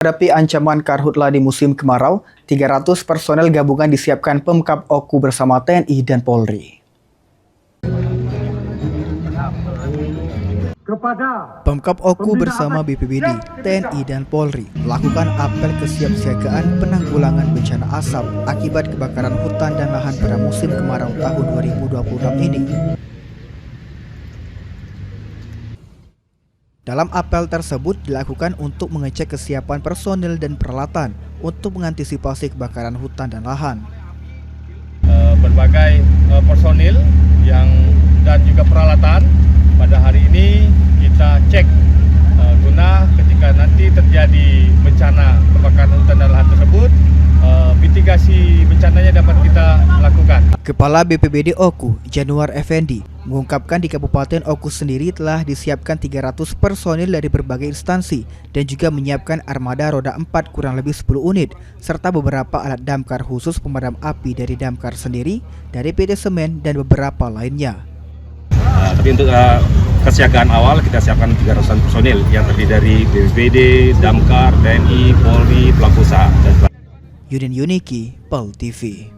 Menghadapi ancaman karhutla di musim kemarau, 300 personel gabungan disiapkan Pemkab Oku bersama TNI dan Polri. Pemkab Oku bersama BPBD, TNI dan Polri melakukan apel kesiapsiagaan penanggulangan bencana asap akibat kebakaran hutan dan lahan pada musim kemarau tahun 2026 ini. Dalam apel tersebut dilakukan untuk mengecek kesiapan personil dan peralatan untuk mengantisipasi kebakaran hutan dan lahan. Berbagai personil dan juga peralatan pada hari ini kita cek guna ketika nanti terjadi bencana kebakaran hutan dan lahan tersebut, mitigasi bencananya dapat kita lakukan. Kepala BPBD Oku, Januar Effendi, mengungkapkan di Kabupaten Oku sendiri telah disiapkan 300 personil dari berbagai instansi dan juga menyiapkan armada roda 4 kurang lebih 10 unit, serta beberapa alat damkar khusus pemadam api dari damkar sendiri, dari PT Semen, dan beberapa lainnya. Tapi untuk kesiagaan awal kita siapkan 300 personil yang terdiri dari BPBD, Damkar, TNI, Polri, pelaku usaha. Yudin Yuniki, PEL TV.